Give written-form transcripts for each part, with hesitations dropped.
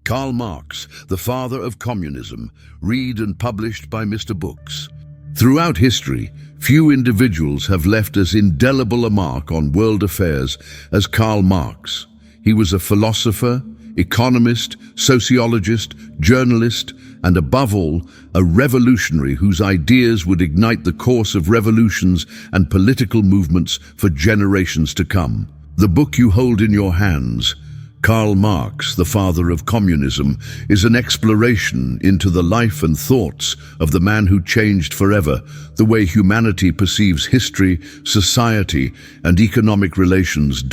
Karl Marx, the father of communism, read and published by Mr. Books. Throughout history, few individuals have left as indelible a mark on world affairs as Karl Marx. He was a philosopher, economist, sociologist, journalist, and above all, a revolutionary whose ideas would ignite the course of revolutions and political movements for generations to come. The book you hold in your hands, Karl Marx, the father of communism, is an exploration into the life and thoughts of the man who changed forever the way humanity perceives history, society, and economic relations.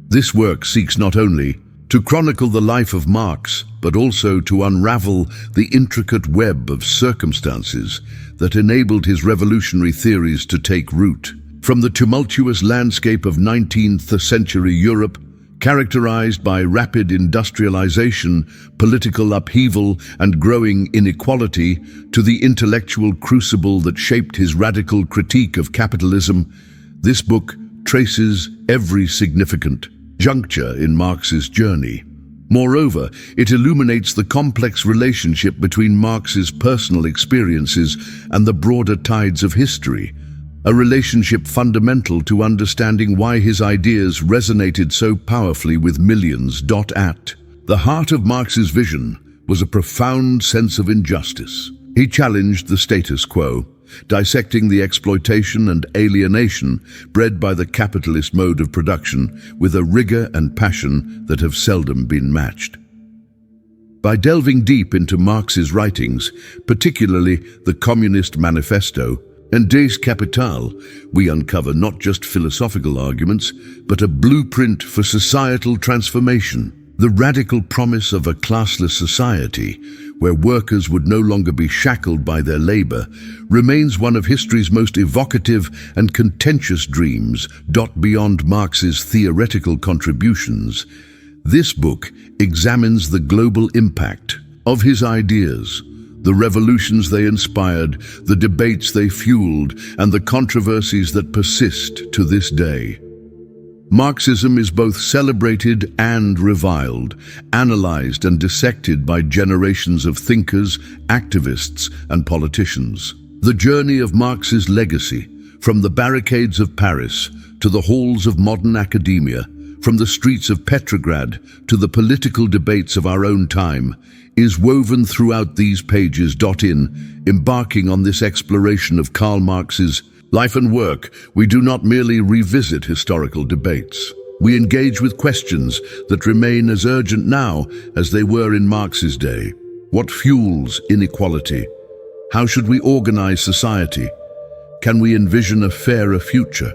This work seeks not only to chronicle the life of Marx, but also to unravel the intricate web of circumstances that enabled his revolutionary theories to take root. From the tumultuous landscape of 19th century Europe, characterized by rapid industrialization, political upheaval, and growing inequality, to the intellectual crucible that shaped his radical critique of capitalism, this book traces every significant juncture in Marx's journey. Moreover, it illuminates the complex relationship between Marx's personal experiences and the broader tides of history, a relationship fundamental to understanding why his ideas resonated so powerfully with millions. At the heart of Marx's vision was a profound sense of injustice. He challenged the status quo, dissecting the exploitation and alienation bred by the capitalist mode of production with a rigor and passion that have seldom been matched. By delving deep into Marx's writings, particularly the Communist Manifesto and Des Capitales, we uncover not just philosophical arguments, but a blueprint for societal transformation. The radical promise of a classless society, where workers would no longer be shackled by their labor, remains one of history's most evocative and contentious dreams. Beyond Marx's theoretical contributions, this book examines the global impact of his ideas, the revolutions they inspired, the debates they fueled, and the controversies that persist to this day. Marxism is both celebrated and reviled, analyzed and dissected by generations of thinkers, activists, and politicians. The journey of Marx's legacy, from the barricades of Paris to the halls of modern academia, from the streets of Petrograd to the political debates of our own time, is woven throughout these pages. In embarking on this exploration of Karl Marx's life and work, we do not merely revisit historical debates. We engage with questions that remain as urgent now as they were in Marx's day. What fuels inequality? How should we organize society? Can we envision a fairer future?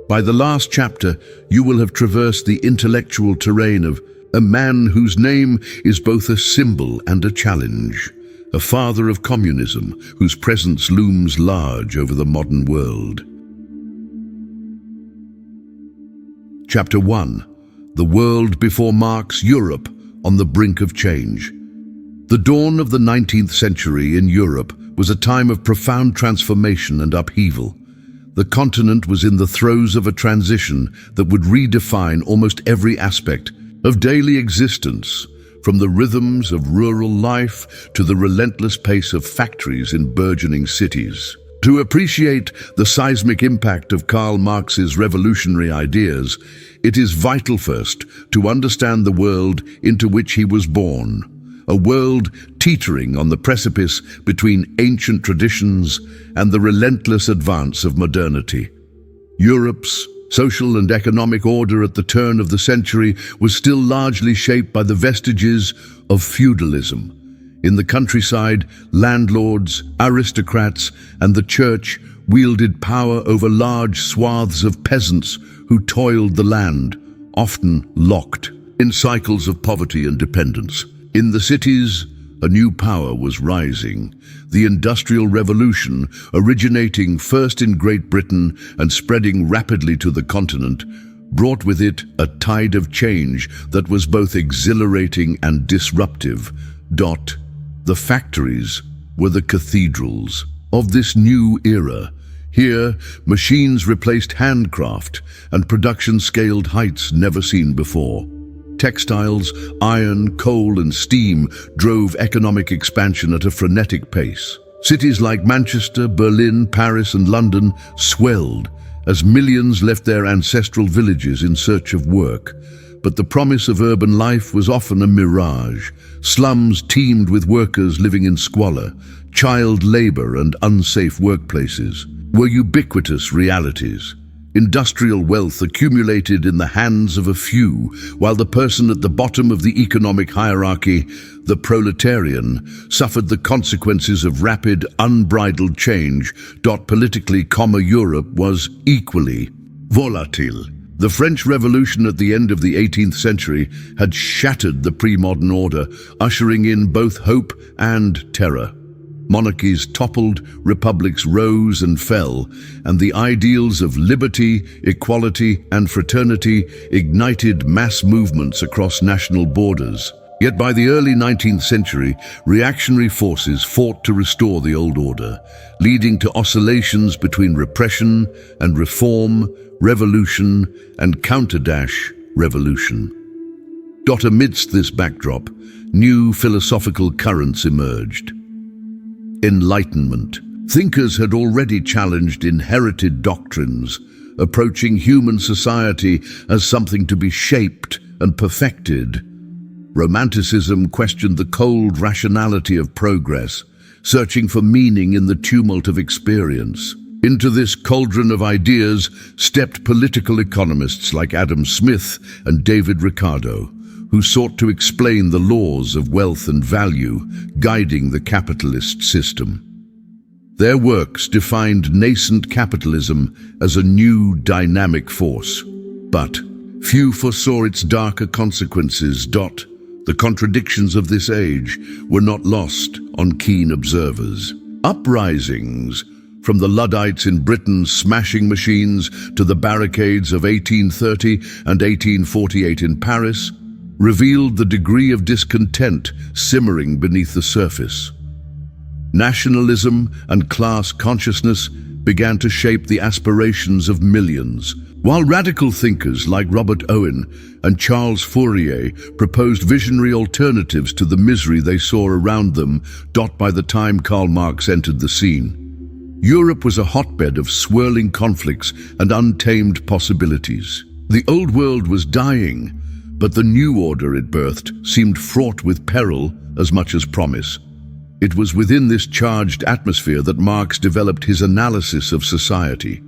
By the last chapter, you will have traversed the intellectual terrain of a man whose name is both a symbol and a challenge, a father of communism whose presence looms large over the modern world. Chapter 1. The World Before Marx, Europe on the Brink of Change. The dawn of the 19th century in Europe was a time of profound transformation and upheaval. The continent was in the throes of a transition that would redefine almost every aspect of daily existence, from the rhythms of rural life to the relentless pace of factories in burgeoning cities. To appreciate the seismic impact of Karl Marx's revolutionary ideas, it is vital first to understand the world into which he was born, a world teetering on the precipice between ancient traditions and the relentless advance of modernity. Europe's social and economic order at the turn of the century was still largely shaped by the vestiges of feudalism. In the countryside, landlords, aristocrats, and the church wielded power over large swaths of peasants who toiled the land, often locked in cycles of poverty and dependence. In the cities, a new power was rising. The Industrial Revolution, originating first in Great Britain and spreading rapidly to the continent, brought with it a tide of change that was both exhilarating and disruptive. The factories were the cathedrals of this new era. Here, machines replaced handcraft and production scaled heights never seen before. Textiles, iron, coal and steam drove economic expansion at a frenetic pace. Cities like Manchester, Berlin, Paris and London swelled as millions left their ancestral villages in search of work. But the promise of urban life was often a mirage. Slums teemed with workers living in squalor. Child labor and unsafe workplaces were ubiquitous realities. Industrial wealth accumulated in the hands of a few, while the person at the bottom of the economic hierarchy, the proletarian, suffered the consequences of rapid, unbridled change. Politically, Europe was equally volatile. The French Revolution at the end of the 18th century had shattered the pre-modern order, ushering in both hope and terror. Monarchies toppled, republics rose and fell, and the ideals of liberty, equality, and fraternity ignited mass movements across national borders. Yet by the early 19th century, reactionary forces fought to restore the old order, leading to oscillations between repression and reform, revolution and counter-revolution. Amidst this backdrop, new philosophical currents emerged. Enlightenment. Thinkers had already challenged inherited doctrines, approaching human society as something to be shaped and perfected. Romanticism questioned the cold rationality of progress, searching for meaning in the tumult of experience. Into this cauldron of ideas stepped political economists like Adam Smith and David Ricardo, who sought to explain the laws of wealth and value guiding the capitalist system. Their works defined nascent capitalism as a new dynamic force, but few foresaw its darker consequences. The contradictions of this age were not lost on keen observers. Uprisings, from the Luddites in Britain's smashing machines to the barricades of 1830 and 1848 in Paris, revealed the degree of discontent simmering beneath the surface. Nationalism and class consciousness began to shape the aspirations of millions, while radical thinkers like Robert Owen and Charles Fourier proposed visionary alternatives to the misery they saw around them. By the time Karl Marx entered the scene, Europe was a hotbed of swirling conflicts and untamed possibilities. The old world was dying, but the new order it birthed seemed fraught with peril as much as promise. It was within this charged atmosphere that Marx developed his analysis of society,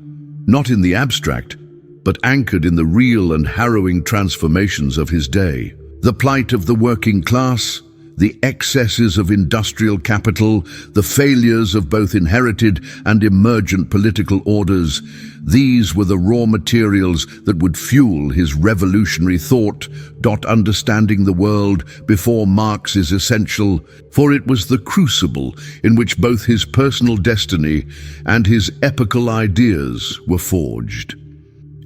not in the abstract, but anchored in the real and harrowing transformations of his day. The plight of the working class, the excesses of industrial capital, the failures of both inherited and emergent political orders, these were the raw materials that would fuel his revolutionary thought. Understanding the world before Marx is essential, for it was the crucible in which both his personal destiny and his epical ideas were forged.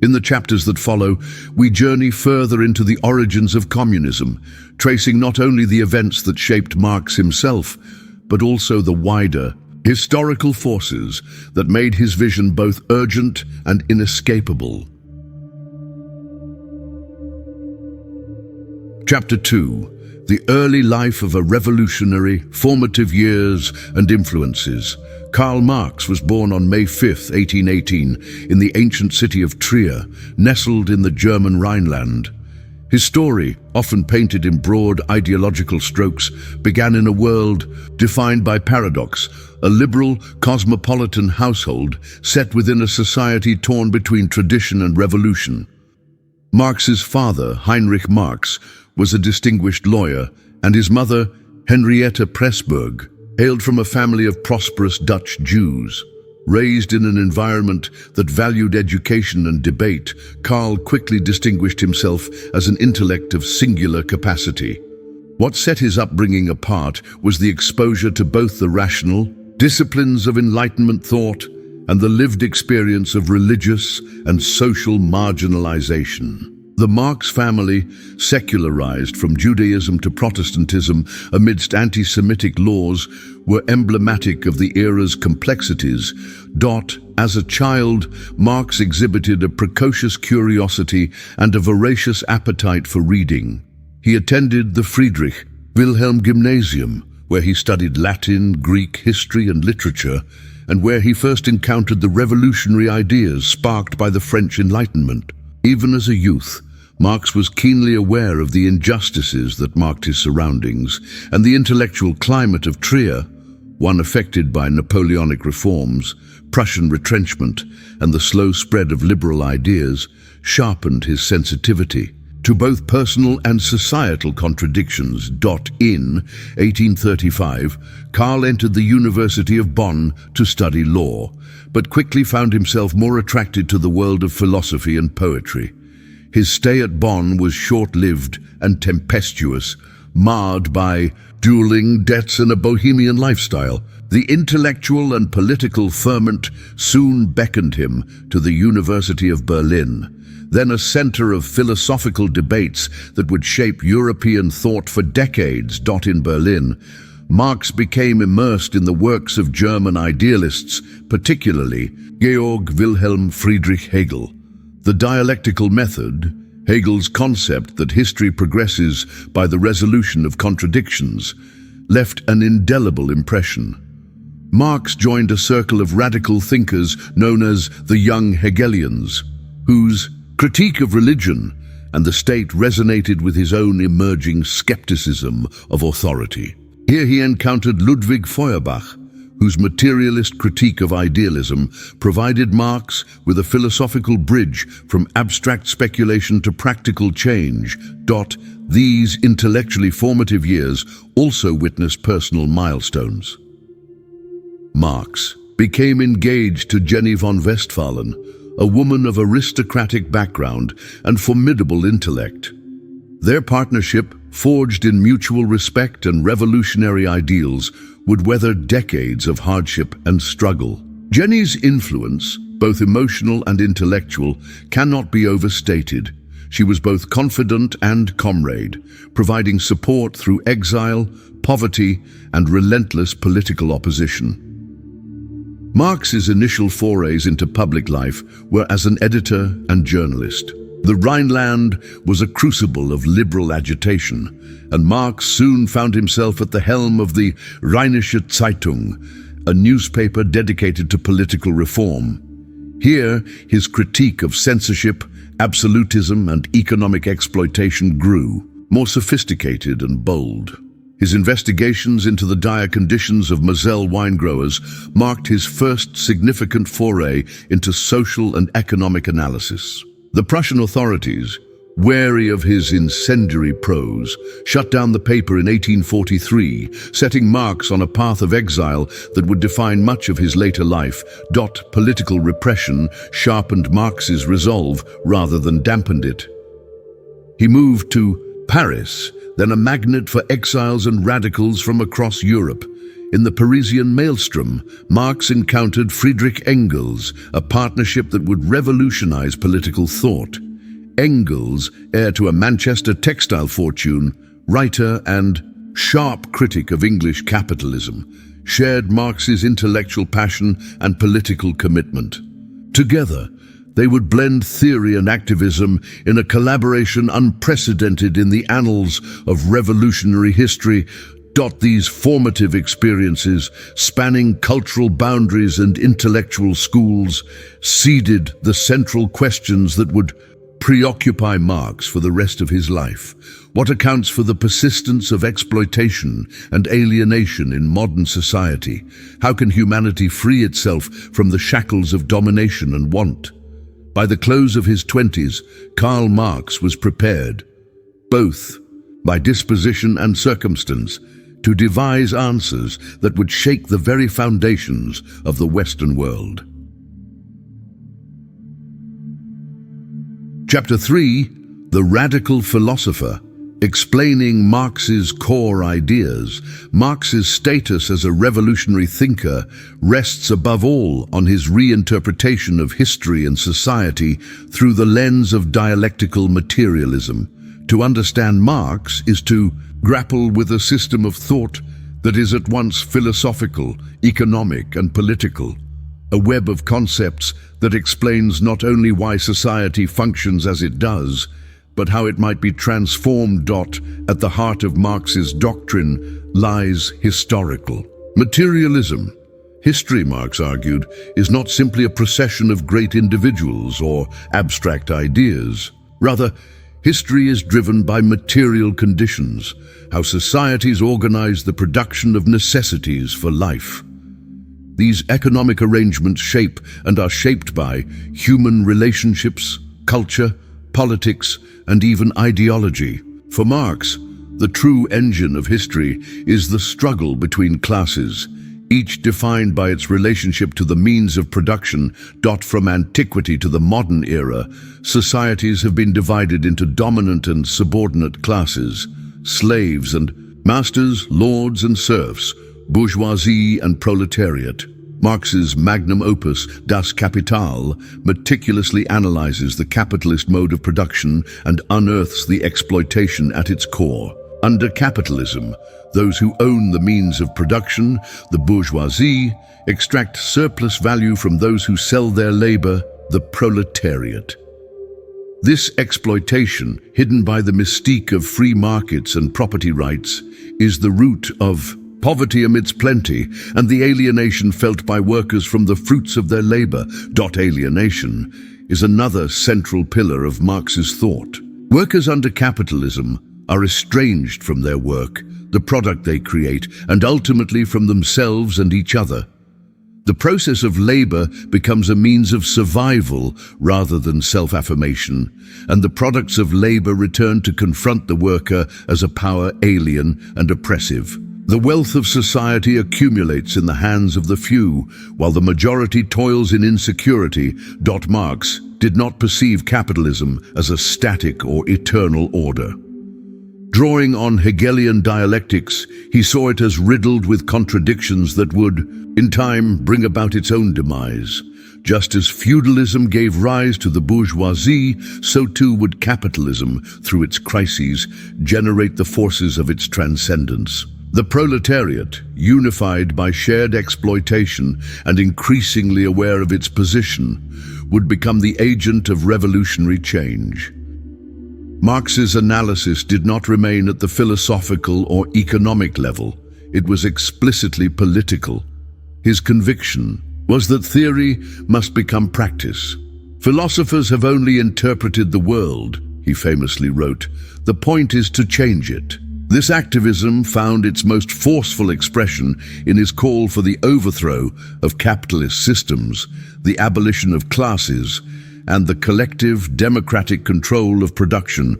In the chapters that follow, we journey further into the origins of communism, tracing not only the events that shaped Marx himself, but also the wider, historical forces that made his vision both urgent and inescapable. Chapter 2. The early life of a revolutionary, formative years and influences. Karl Marx was born on May 5, 1818, in the ancient city of Trier, nestled in the German Rhineland. His story, often painted in broad ideological strokes, began in a world defined by paradox, a liberal, cosmopolitan household set within a society torn between tradition and revolution. Marx's father, Heinrich Marx, was a distinguished lawyer, and his mother, Henrietta Pressburg, hailed from a family of prosperous Dutch Jews. Raised in an environment that valued education and debate, Karl quickly distinguished himself as an intellect of singular capacity. What set his upbringing apart was the exposure to both the rational disciplines of Enlightenment thought and the lived experience of religious and social marginalization. The Marx family, secularized from Judaism to Protestantism amidst anti-Semitic laws, were emblematic of the era's complexities. As a child, Marx exhibited a precocious curiosity and a voracious appetite for reading. He attended the Friedrich Wilhelm Gymnasium, where he studied Latin, Greek, history and literature, and where he first encountered the revolutionary ideas sparked by the French Enlightenment. Even as a youth, Marx was keenly aware of the injustices that marked his surroundings, and the intellectual climate of Trier, one affected by Napoleonic reforms, Prussian retrenchment, and the slow spread of liberal ideas, sharpened his sensitivity to both personal and societal contradictions. In 1835, Karl entered the University of Bonn to study law, but quickly found himself more attracted to the world of philosophy and poetry. His stay at Bonn was short-lived and tempestuous, marred by dueling debts and a bohemian lifestyle. The intellectual and political ferment soon beckoned him to the University of Berlin, then a center of philosophical debates that would shape European thought for decades. In Berlin, Marx became immersed in the works of German idealists, particularly Georg Wilhelm Friedrich Hegel. The dialectical method, Hegel's concept that history progresses by the resolution of contradictions, left an indelible impression. Marx joined a circle of radical thinkers known as the Young Hegelians, whose critique of religion and the state resonated with his own emerging skepticism of authority. Here he encountered Ludwig Feuerbach, whose materialist critique of idealism provided Marx with a philosophical bridge from abstract speculation to practical change. These intellectually formative years also witnessed personal milestones. Marx became engaged to Jenny von Westphalen, a woman of aristocratic background and formidable intellect. Their partnership, forged in mutual respect and revolutionary ideals, would weather decades of hardship and struggle. Jenny's influence, both emotional and intellectual, cannot be overstated. She was both confidant and comrade, providing support through exile, poverty, and relentless political opposition. Marx's initial forays into public life were as an editor and journalist. The Rhineland was a crucible of liberal agitation, and Marx soon found himself at the helm of the Rheinische Zeitung, a newspaper dedicated to political reform. Here, his critique of censorship, absolutism, and economic exploitation grew, more sophisticated and bold. His investigations into the dire conditions of Moselle wine growers marked his first significant foray into social and economic analysis. The Prussian authorities, wary of his incendiary prose, shut down the paper in 1843, setting Marx on a path of exile that would define much of his later life. Political repression sharpened Marx's resolve rather than dampened it. He moved to Paris, then a magnet for exiles and radicals from across Europe. In the Parisian maelstrom, Marx encountered Friedrich Engels, a partnership that would revolutionize political thought. Engels, heir to a Manchester textile fortune, writer and sharp critic of English capitalism, shared Marx's intellectual passion and political commitment. Together, they would blend theory and activism in a collaboration unprecedented in the annals of revolutionary history. These formative experiences, spanning cultural boundaries and intellectual schools, seeded the central questions that would preoccupy Marx for the rest of his life. What accounts for the persistence of exploitation and alienation in modern society? How can humanity free itself from the shackles of domination and want? By the close of his 20s, Karl Marx was prepared, both by disposition and circumstance, to devise answers that would shake the very foundations of the Western world. Chapter 3, The Radical Philosopher. Explaining Marx's core ideas, Marx's status as a revolutionary thinker rests above all on his reinterpretation of history and society through the lens of dialectical materialism. To understand Marx is to grapple with a system of thought that is at once philosophical, economic, and political, a web of concepts that explains not only why society functions as it does, but how it might be transformed. At the heart of Marx's doctrine lies historical materialism. History, Marx argued, is not simply a procession of great individuals or abstract ideas. Rather, history is driven by material conditions, how societies organize the production of necessities for life. These economic arrangements shape and are shaped by human relationships, culture, politics, and even ideology. For Marx, the true engine of history is the struggle between classes, each defined by its relationship to the means of production. From antiquity to the modern era, societies have been divided into dominant and subordinate classes, slaves and masters, lords and serfs, bourgeoisie and proletariat. Marx's magnum opus, Das Kapital, meticulously analyzes the capitalist mode of production and unearths the exploitation at its core. Under capitalism, those who own the means of production, the bourgeoisie, extract surplus value from those who sell their labor, the proletariat. This exploitation, hidden by the mystique of free markets and property rights, is the root of poverty amidst plenty and the alienation felt by workers from the fruits of their labor. Alienation is another central pillar of Marx's thought. Workers under capitalism are estranged from their work, the product they create, and ultimately from themselves and each other. The process of labor becomes a means of survival rather than self-affirmation, and the products of labor return to confront the worker as a power alien and oppressive. The wealth of society accumulates in the hands of the few, while the majority toils in insecurity. Marx did not perceive capitalism as a static or eternal order. Drawing on Hegelian dialectics, he saw it as riddled with contradictions that would, in time, bring about its own demise. Just as feudalism gave rise to the bourgeoisie, so too would capitalism, through its crises, generate the forces of its transcendence. The proletariat, unified by shared exploitation and increasingly aware of its position, would become the agent of revolutionary change. Marx's analysis did not remain at the philosophical or economic level. It was explicitly political. His conviction was that theory must become practice. "Philosophers have only interpreted the world," he famously wrote. "The point is to change it." This activism found its most forceful expression in his call for the overthrow of capitalist systems, the abolition of classes, and the collective democratic control of production.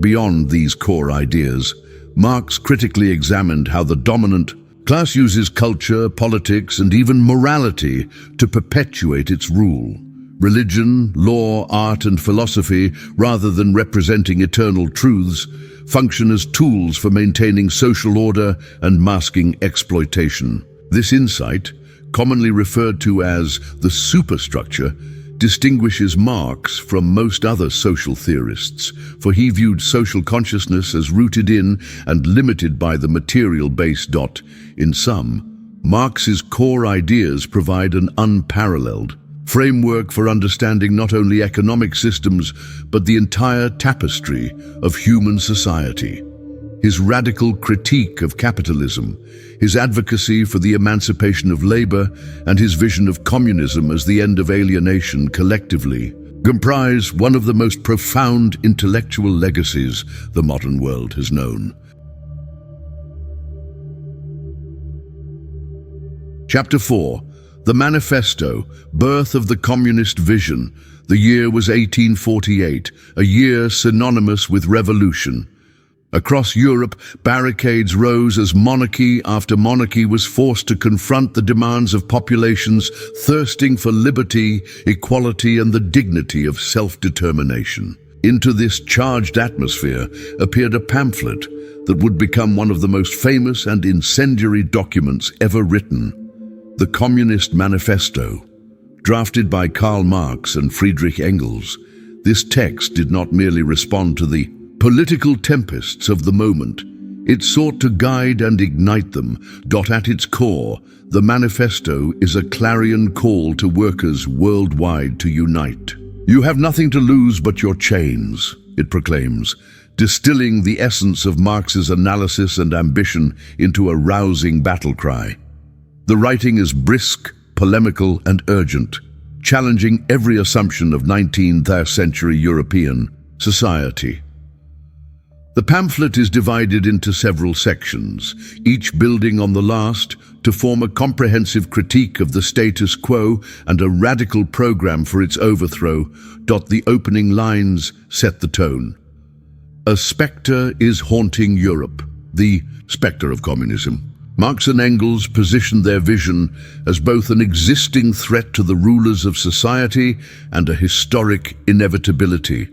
Beyond these core ideas, Marx critically examined how the dominant class uses culture, politics, and even morality to perpetuate its rule. Religion, law, art, and philosophy, rather than representing eternal truths, function as tools for maintaining social order and masking exploitation. This insight, commonly referred to as the superstructure, distinguishes Marx from most other social theorists, for he viewed social consciousness as rooted in and limited by the material base. In sum, Marx's core ideas provide an unparalleled framework for understanding not only economic systems, but the entire tapestry of human society. His radical critique of capitalism, his advocacy for the emancipation of labor, and his vision of communism as the end of alienation collectively comprise one of the most profound intellectual legacies the modern world has known. Chapter 4. The Manifesto, Birth of the Communist Vision. The year was 1848, a year synonymous with revolution. Across Europe, barricades rose as monarchy after monarchy was forced to confront the demands of populations thirsting for liberty, equality, and the dignity of self-determination. Into this charged atmosphere appeared a pamphlet that would become one of the most famous and incendiary documents ever written, the Communist Manifesto. Drafted by Karl Marx and Friedrich Engels, this text did not merely respond to the political tempests of the moment. It sought to guide and ignite them. At its core, the manifesto is a clarion call to workers worldwide to unite. "You have nothing to lose but your chains," it proclaims, distilling the essence of Marx's analysis and ambition into a rousing battle cry. The writing is brisk, polemical, and urgent, challenging every assumption of 19th century European society. The pamphlet is divided into several sections, each building on the last to form a comprehensive critique of the status quo and a radical program for its overthrow. The opening lines set the tone. A spectre is haunting Europe, the spectre of communism. Marx and Engels positioned their vision as both an existing threat to the rulers of society and a historic inevitability.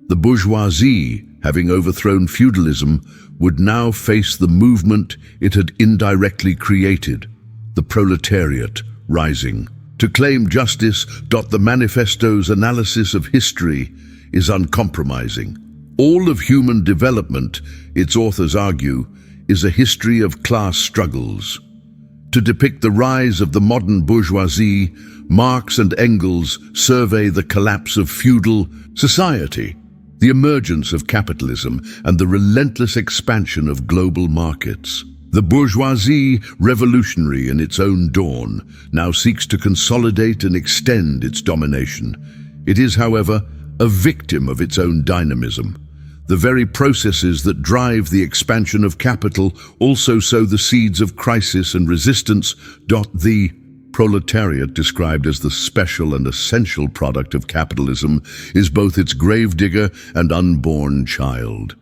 The bourgeoisie, having overthrown feudalism, would now face the movement it had indirectly created, the proletariat rising. To claim justice, the manifesto's analysis of history is uncompromising. All of human development, its authors argue, is a history of class struggles. To depict the rise of the modern bourgeoisie, Marx and Engels survey the collapse of feudal society, the emergence of capitalism, and the relentless expansion of global markets. The bourgeoisie, revolutionary in its own dawn, now seeks to consolidate and extend its domination. It is, however, a victim of its own dynamism. The very processes that drive the expansion of capital also sow the seeds of crisis and resistance. The proletariat, described as the special and essential product of capitalism, is both its gravedigger and unborn child.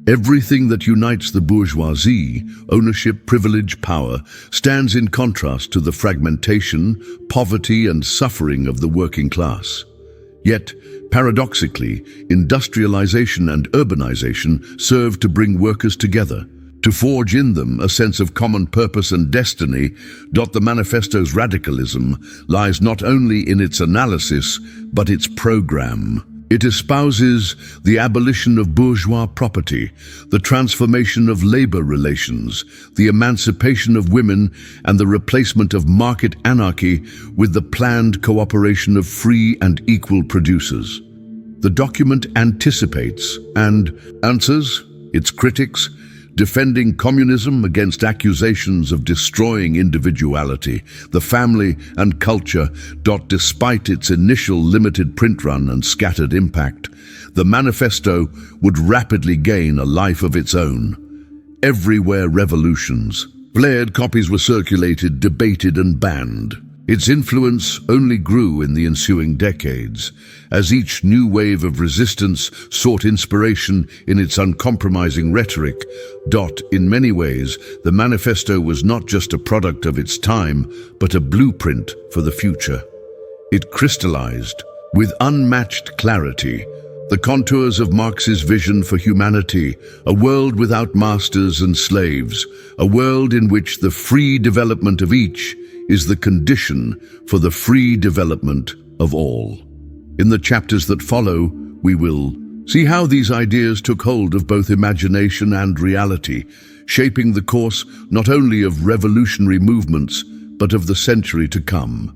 Everything that unites the bourgeoisie, ownership, privilege, power, stands in contrast to the fragmentation, poverty, and suffering of the working class. Yet, paradoxically, industrialization and urbanization serve to bring workers together, to forge in them a sense of common purpose and destiny. The manifesto's radicalism lies not only in its analysis, but its program. It espouses the abolition of bourgeois property, the transformation of labor relations, the emancipation of women, and the replacement of market anarchy with the planned cooperation of free and equal producers. The document anticipates and answers its critics, defending communism against accusations of destroying individuality, the family, and culture. Despite its initial limited print run and scattered impact, the manifesto would rapidly gain a life of its own. Everywhere revolutions. Flared copies were circulated, debated, and banned. Its influence only grew in the ensuing decades, as each new wave of resistance sought inspiration in its uncompromising rhetoric. In many ways, the manifesto was not just a product of its time, but a blueprint for the future. It crystallized, with unmatched clarity, the contours of Marx's vision for humanity, a world without masters and slaves, a world in which the free development of each is the condition for the free development of all. In the chapters that follow, we will see how these ideas took hold of both imagination and reality, shaping the course not only of revolutionary movements, but of the century to come.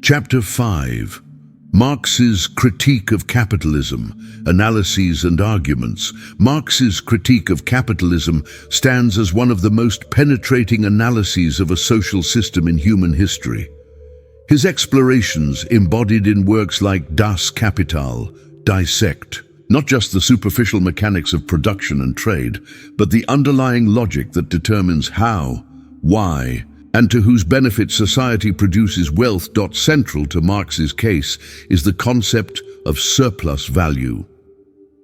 Chapter 5. Marx's Critique of Capitalism, Analyses and Arguments. Marx's critique of capitalism stands as one of the most penetrating analyses of a social system in human history. His explorations, embodied in works like Das Kapital, dissect not just the superficial mechanics of production and trade, but the underlying logic that determines how, why, and to whose benefit society produces wealth. Central to Marx's case is the concept of surplus value.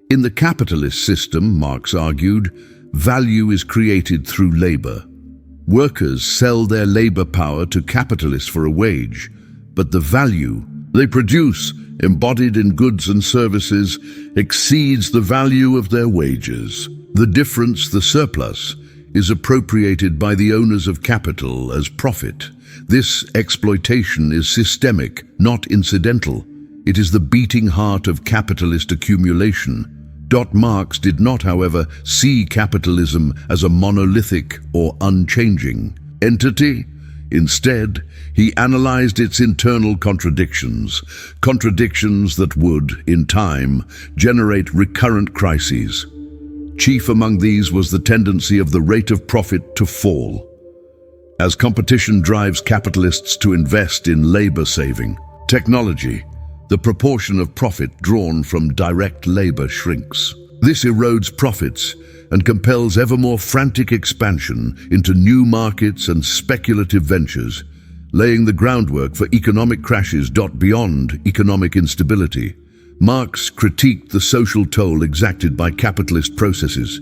In the capitalist system, Marx argued, value is created through labor. Workers sell their labor power to capitalists for a wage, but the value they produce, embodied in goods and services, exceeds the value of their wages. The difference, the surplus, is appropriated by the owners of capital as profit. This exploitation is systemic, not incidental. It is the beating heart of capitalist accumulation. Marx did not, however, see capitalism as a monolithic or unchanging entity. Instead, he analyzed its internal contradictions, contradictions that would, in time, generate recurrent crises. Chief among these was the tendency of the rate of profit to fall. As competition drives capitalists to invest in labor-saving technology, the proportion of profit drawn from direct labor shrinks. This erodes profits and compels ever more frantic expansion into new markets and speculative ventures, laying the groundwork for economic crashes. Beyond economic instability, Marx critiqued the social toll exacted by capitalist processes.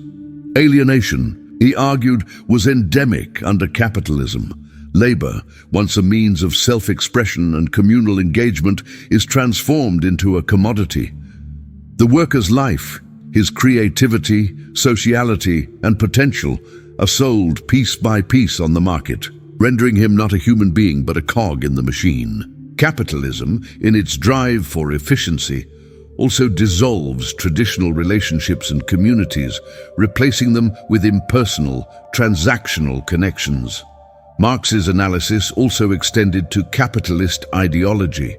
Alienation, he argued, was endemic under capitalism. Labor, once a means of self-expression and communal engagement, is transformed into a commodity. The worker's life, his creativity, sociality, and potential are sold piece by piece on the market, rendering him not a human being but a cog in the machine. Capitalism, in its drive for efficiency, also dissolves traditional relationships and communities, replacing them with impersonal, transactional connections. Marx's analysis also extended to capitalist ideology.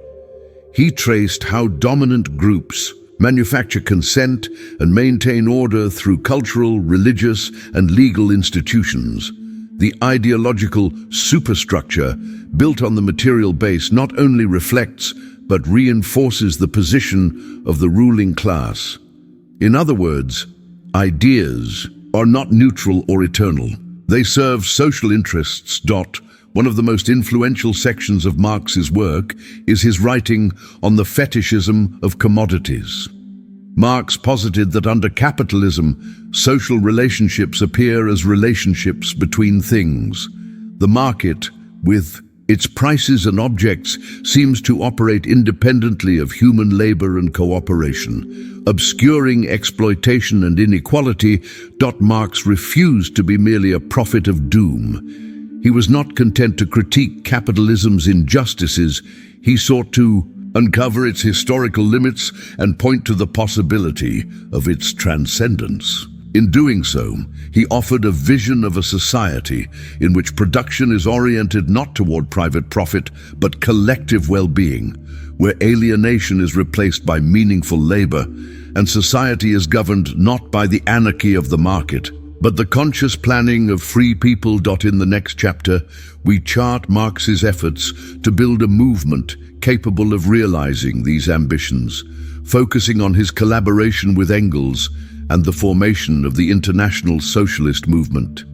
He traced how dominant groups manufacture consent and maintain order through cultural, religious, and legal institutions. The ideological superstructure built on the material base not only reflects but reinforces the position of the ruling class. In other words, ideas are not neutral or eternal. They serve social interests. One of the most influential sections of Marx's work is his writing on the fetishism of commodities. Marx posited that under capitalism, social relationships appear as relationships between things. The market, with its prices and objects, seems to operate independently of human labor and cooperation, obscuring exploitation and inequality. Marx refused to be merely a prophet of doom. He was not content to critique capitalism's injustices. He sought to uncover its historical limits and point to the possibility of its transcendence. In doing so, he offered a vision of a society in which production is oriented not toward private profit, but collective well-being, where alienation is replaced by meaningful labor, and society is governed not by the anarchy of the market, but the conscious planning of free people. In the next chapter, we chart Marx's efforts to build a movement capable of realizing these ambitions, focusing on his collaboration with Engels and the formation of the International Socialist Movement.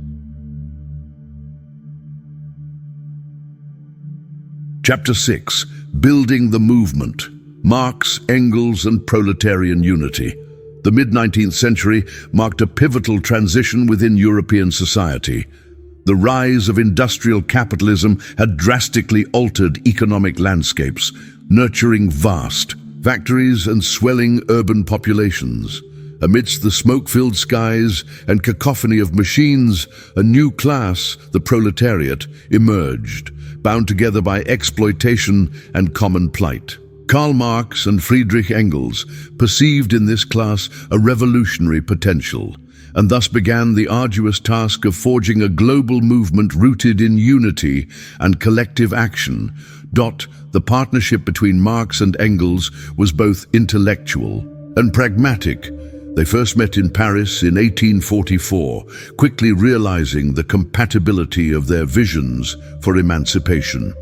Chapter 6. Building the Movement. Marx, Engels, and Proletarian Unity. The mid-19th century marked a pivotal transition within European society. The rise of industrial capitalism had drastically altered economic landscapes, nurturing vast factories and swelling urban populations. Amidst the smoke-filled skies and cacophony of machines, a new class, the proletariat, emerged, bound together by exploitation and common plight. Karl Marx and Friedrich Engels perceived in this class a revolutionary potential, and thus began the arduous task of forging a global movement rooted in unity and collective action. The partnership between Marx and Engels was both intellectual and pragmatic. They first met in Paris in 1844, quickly realizing the compatibility of their visions for emancipation.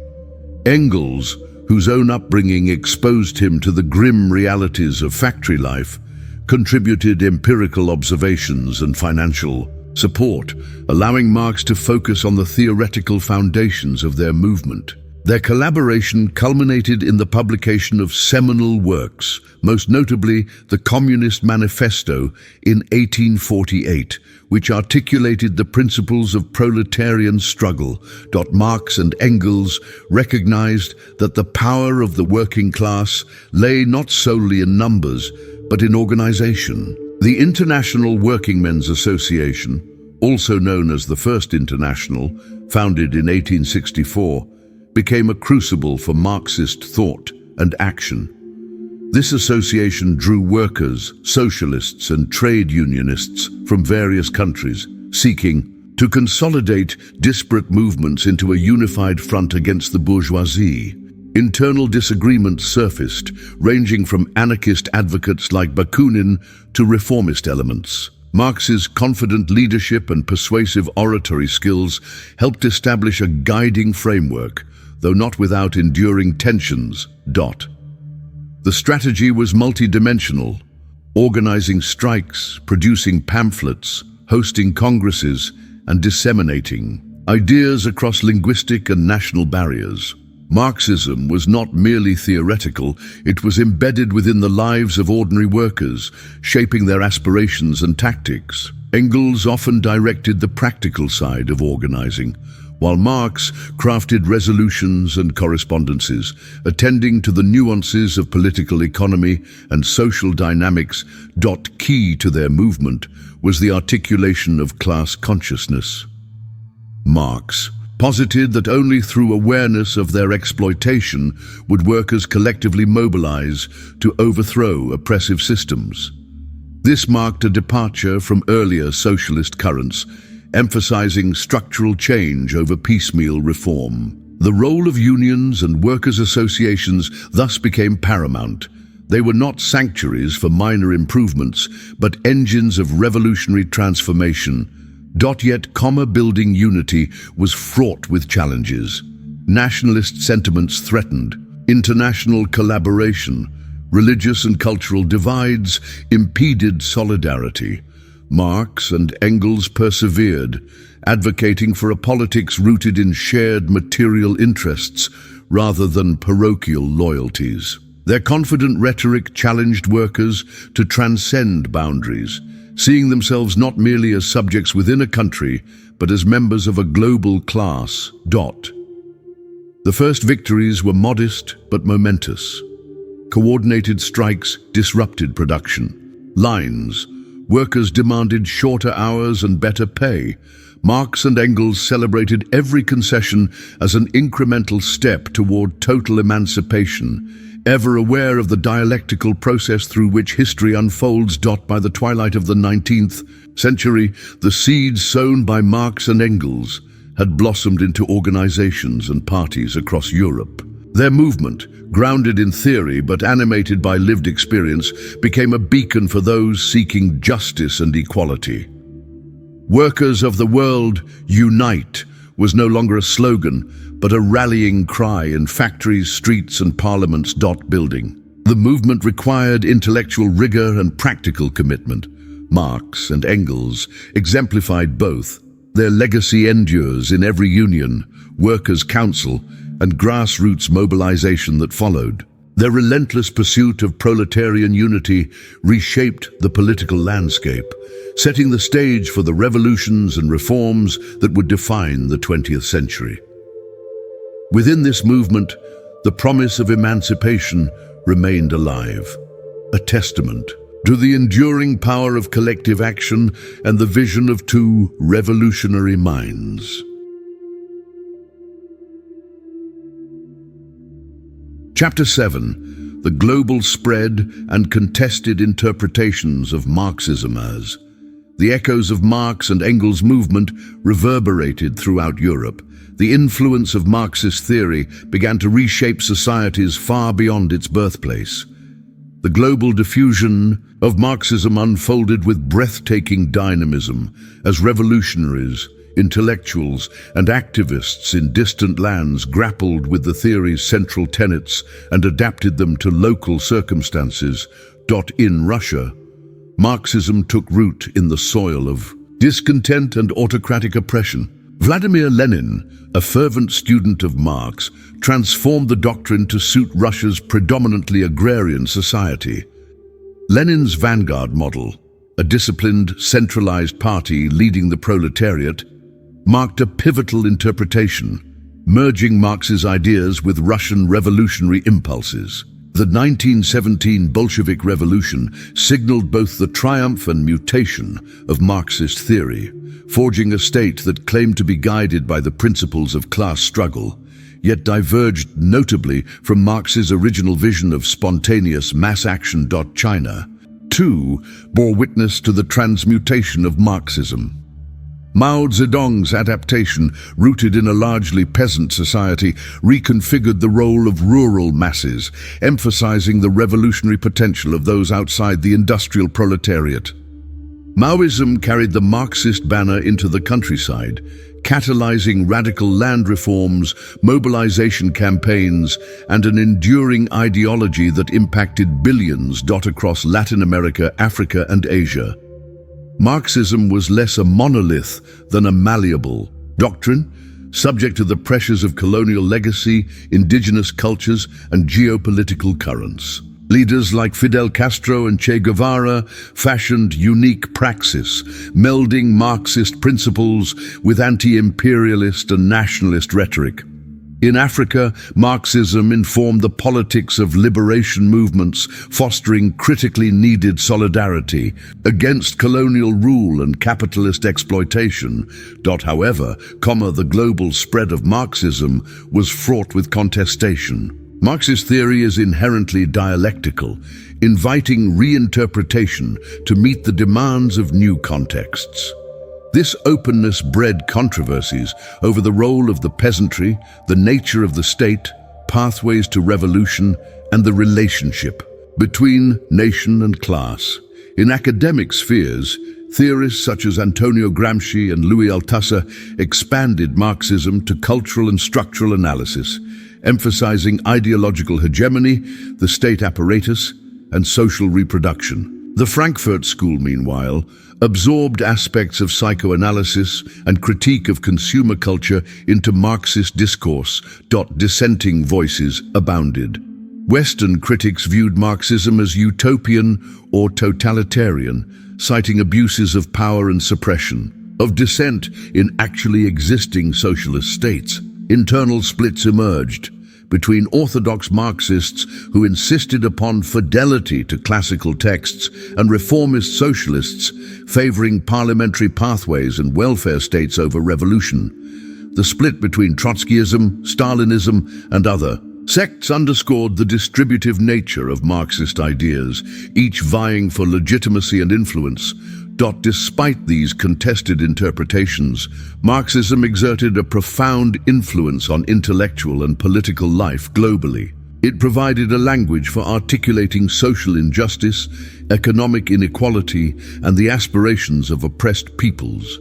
Engels, whose own upbringing exposed him to the grim realities of factory life, contributed empirical observations and financial support, allowing Marx to focus on the theoretical foundations of their movement. Their collaboration culminated in the publication of seminal works, most notably the Communist Manifesto in 1848, which articulated the principles of proletarian struggle. Marx and Engels recognized that the power of the working class lay not solely in numbers, but in organization. The International Workingmen's Association, also known as the First International, founded in 1864, became a crucible for Marxist thought and action. This association drew workers, socialists, and trade unionists from various countries, seeking to consolidate disparate movements into a unified front against the bourgeoisie. Internal disagreements surfaced, ranging from anarchist advocates like Bakunin to reformist elements. Marx's confident leadership and persuasive oratory skills helped establish a guiding framework, though not without enduring tensions. The strategy was multidimensional, organizing strikes, producing pamphlets, hosting congresses, and disseminating ideas across linguistic and national barriers. Marxism was not merely theoretical, it was embedded within the lives of ordinary workers, shaping their aspirations and tactics. Engels often directed the practical side of organizing, while Marx crafted resolutions and correspondences, attending to the nuances of political economy and social dynamics. Key to their movement was the articulation of class consciousness. Marx posited that only through awareness of their exploitation would workers collectively mobilize to overthrow oppressive systems. This marked a departure from earlier socialist currents, emphasizing structural change over piecemeal reform. The role of unions and workers' associations thus became paramount. They were not sanctuaries for minor improvements, but engines of revolutionary transformation. Yet, building unity was fraught with challenges. Nationalist sentiments threatened international collaboration. Religious and cultural divides impeded solidarity. Marx and Engels persevered, advocating for a politics rooted in shared material interests rather than parochial loyalties. Their confident rhetoric challenged workers to transcend boundaries, seeing themselves not merely as subjects within a country, but as members of a global class. The first victories were modest but momentous. Coordinated strikes disrupted production lines. Workers demanded shorter hours and better pay. Marx and Engels celebrated every concession as an incremental step toward total emancipation, ever aware of the dialectical process through which history unfolds. By the twilight of the 19th century, the seeds sown by Marx and Engels had blossomed into organizations and parties across Europe. Their movement, grounded in theory but animated by lived experience, became a beacon for those seeking justice and equality. "Workers of the world, unite!" was no longer a slogan, but a rallying cry in factories, streets, and parliaments. Building. The movement required intellectual rigor and practical commitment. Marx and Engels exemplified both. Their legacy endures in every union, workers' council, and grassroots mobilization that followed. Their relentless pursuit of proletarian unity reshaped the political landscape, setting the stage for the revolutions and reforms that would define the 20th century. Within this movement, the promise of emancipation remained alive, a testament to the enduring power of collective action and the vision of two revolutionary minds. Chapter 7. The Global Spread and Contested Interpretations of Marxism. As the echoes of Marx and Engels' movement reverberated throughout Europe, the influence of Marxist theory began to reshape societies far beyond its birthplace. The global diffusion of Marxism unfolded with breathtaking dynamism as revolutionaries, intellectuals, and activists in distant lands grappled with the theory's central tenets and adapted them to local circumstances. In Russia, Marxism took root in the soil of discontent and autocratic oppression. Vladimir Lenin, a fervent student of Marx, transformed the doctrine to suit Russia's predominantly agrarian society. Lenin's vanguard model, a disciplined, centralized party leading the proletariat, marked a pivotal interpretation, merging Marx's ideas with Russian revolutionary impulses. The 1917 Bolshevik Revolution signaled both the triumph and mutation of Marxist theory, forging a state that claimed to be guided by the principles of class struggle, yet diverged notably from Marx's original vision of spontaneous mass action. China, too, bore witness to the transmutation of Marxism. Mao Zedong's adaptation, rooted in a largely peasant society, reconfigured the role of rural masses, emphasizing the revolutionary potential of those outside the industrial proletariat. Maoism carried the Marxist banner into the countryside, catalyzing radical land reforms, mobilization campaigns, and an enduring ideology that impacted billions across Latin America, Africa, and Asia. Marxism was less a monolith than a malleable doctrine, subject to the pressures of colonial legacy, indigenous cultures, and geopolitical currents. Leaders like Fidel Castro and Che Guevara fashioned unique praxis, melding Marxist principles with anti-imperialist and nationalist rhetoric. In Africa, Marxism informed the politics of liberation movements, fostering critically needed solidarity against colonial rule and capitalist exploitation. However, the global spread of Marxism was fraught with contestation. Marxist theory is inherently dialectical, inviting reinterpretation to meet the demands of new contexts. This openness bred controversies over the role of the peasantry, the nature of the state, pathways to revolution, and the relationship between nation and class. In academic spheres, theorists such as Antonio Gramsci and Louis Althusser expanded Marxism to cultural and structural analysis, emphasizing ideological hegemony, the state apparatus, and social reproduction. The Frankfurt School, meanwhile, absorbed aspects of psychoanalysis and critique of consumer culture into Marxist discourse. Dissenting voices abounded. Western critics viewed Marxism as utopian or totalitarian, citing abuses of power and suppression of dissent in actually existing socialist states. Internal splits emerged between orthodox Marxists who insisted upon fidelity to classical texts and reformist socialists favoring parliamentary pathways and welfare states over revolution. The split between Trotskyism, Stalinism, and other sects underscored the distributive nature of Marxist ideas, each vying for legitimacy and influence. Despite these contested interpretations, Marxism exerted a profound influence on intellectual and political life globally. It provided a language for articulating social injustice, economic inequality, and the aspirations of oppressed peoples.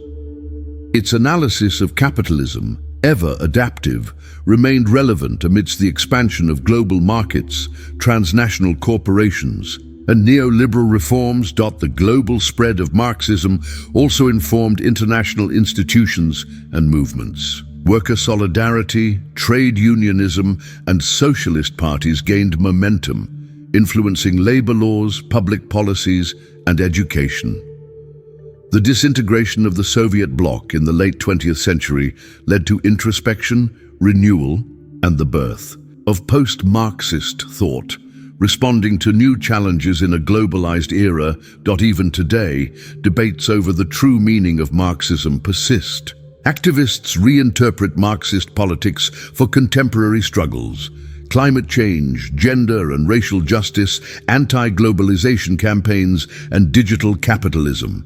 Its analysis of capitalism, ever adaptive, remained relevant amidst the expansion of global markets, transnational corporations, and neoliberal reforms. The global spread of Marxism also informed international institutions and movements. Worker solidarity, trade unionism, and socialist parties gained momentum, influencing labor laws, public policies, and education. The disintegration of the Soviet bloc in the late 20th century led to introspection, renewal, and the birth of post-Marxist thought, responding to new challenges in a globalized era. Even today, debates over the true meaning of Marxism persist. Activists reinterpret Marxist politics for contemporary struggles: climate change, gender and racial justice, anti-globalization campaigns, and digital capitalism.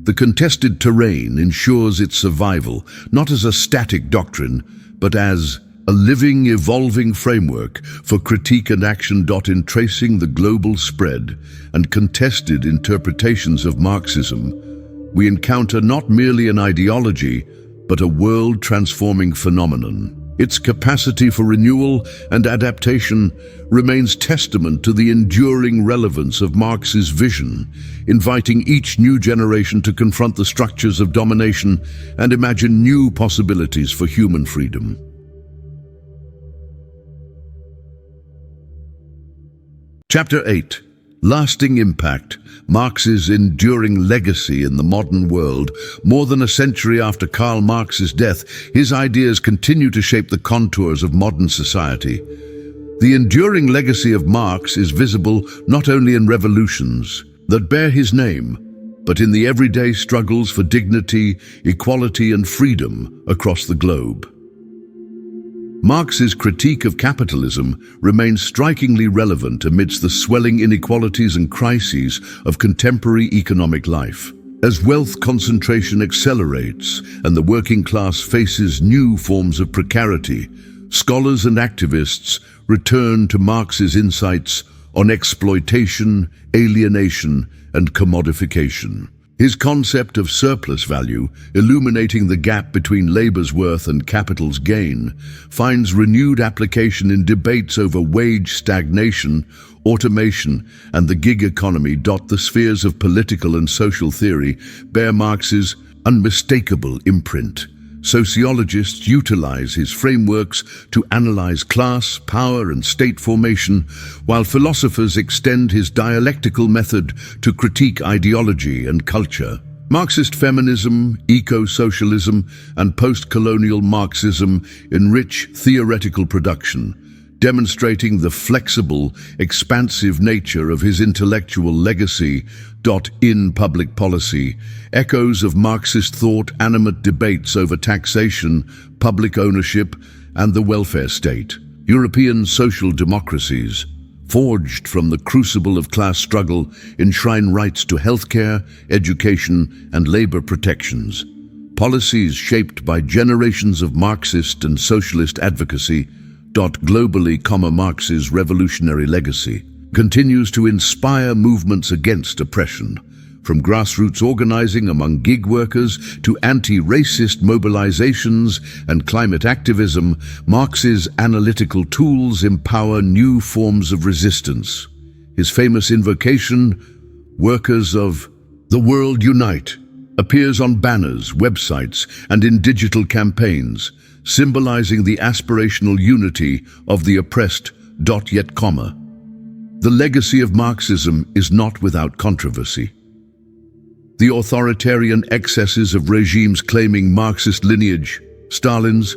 The contested terrain ensures its survival, not as a static doctrine, but as a living, evolving framework for critique and action. In tracing the global spread and contested interpretations of Marxism, we encounter not merely an ideology, but a world-transforming phenomenon. Its capacity for renewal and adaptation remains testament to the enduring relevance of Marx's vision, inviting each new generation to confront the structures of domination and imagine new possibilities for human freedom. Chapter 8. Lasting Impact: Marx's Enduring Legacy in the Modern World. More than a century after Karl Marx's death, his ideas continue to shape the contours of modern society. The enduring legacy of Marx is visible not only in revolutions that bear his name, but in the everyday struggles for dignity, equality, and freedom across the globe. Marx's critique of capitalism remains strikingly relevant amidst the swelling inequalities and crises of contemporary economic life. As wealth concentration accelerates and the working class faces new forms of precarity, scholars and activists return to Marx's insights on exploitation, alienation, and commodification. His concept of surplus value, illuminating the gap between labor's worth and capital's gain, finds renewed application in debates over wage stagnation, automation, and the gig economy. The spheres of political and social theory bear Marx's unmistakable imprint. Sociologists utilize his frameworks to analyze class, power, and state formation, while philosophers extend his dialectical method to critique ideology and culture. Marxist feminism, eco-socialism, and post-colonial Marxism enrich theoretical production, demonstrating the flexible, expansive nature of his intellectual legacy. In public policy, echoes of Marxist thought animate debates over taxation, public ownership, and the welfare state. European social democracies, forged from the crucible of class struggle, enshrine rights to healthcare, education, and labor protections. Policies shaped by generations of Marxist and socialist advocacy. Globally, Marx's revolutionary legacy continues to inspire movements against oppression, from grassroots organizing among gig workers to anti-racist mobilizations and climate activism. Marx's analytical tools empower new forms of resistance. His famous invocation, "Workers of the world unite," appears on banners, websites, and in digital campaigns, symbolizing the aspirational unity of the oppressed. The legacy of Marxism is not without controversy. The authoritarian excesses of regimes claiming Marxist lineage, Stalin's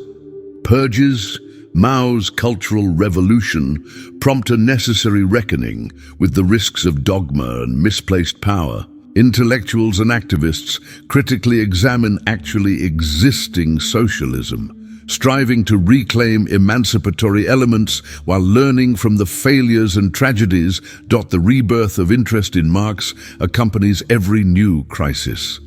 purges, Mao's cultural revolution, prompt a necessary reckoning with the risks of dogma and misplaced power. Intellectuals and activists critically examine actually existing socialism, striving to reclaim emancipatory elements while learning from the failures and tragedies. The rebirth of interest in Marx accompanies every new crisis.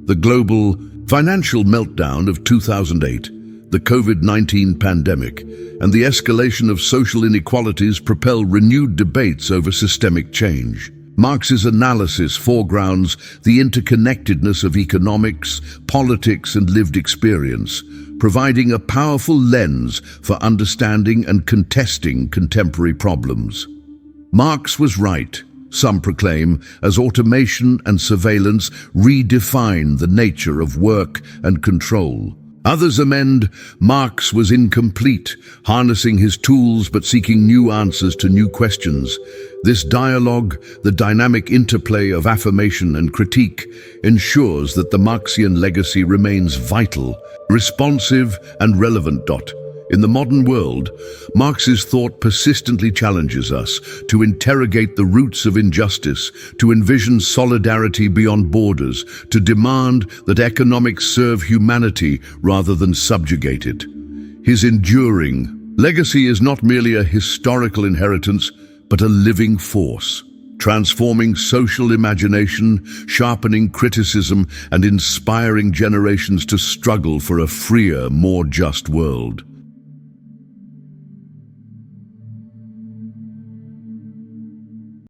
The global financial meltdown of 2008, the COVID-19 pandemic, and the escalation of social inequalities propel renewed debates over systemic change. Marx's analysis foregrounds the interconnectedness of economics, politics, and lived experience, providing a powerful lens for understanding and contesting contemporary problems. Marx was right, some proclaim, as automation and surveillance redefine the nature of work and control. Others amend, Marx was incomplete, harnessing his tools but seeking new answers to new questions. This dialogue, the dynamic interplay of affirmation and critique, ensures that the Marxian legacy remains vital, responsive, and relevant. In the modern world, Marx's thought persistently challenges us to interrogate the roots of injustice, to envision solidarity beyond borders, to demand that economics serve humanity rather than subjugate it. His enduring legacy is not merely a historical inheritance, but a living force, transforming social imagination, sharpening criticism, and inspiring generations to struggle for a freer, more just world.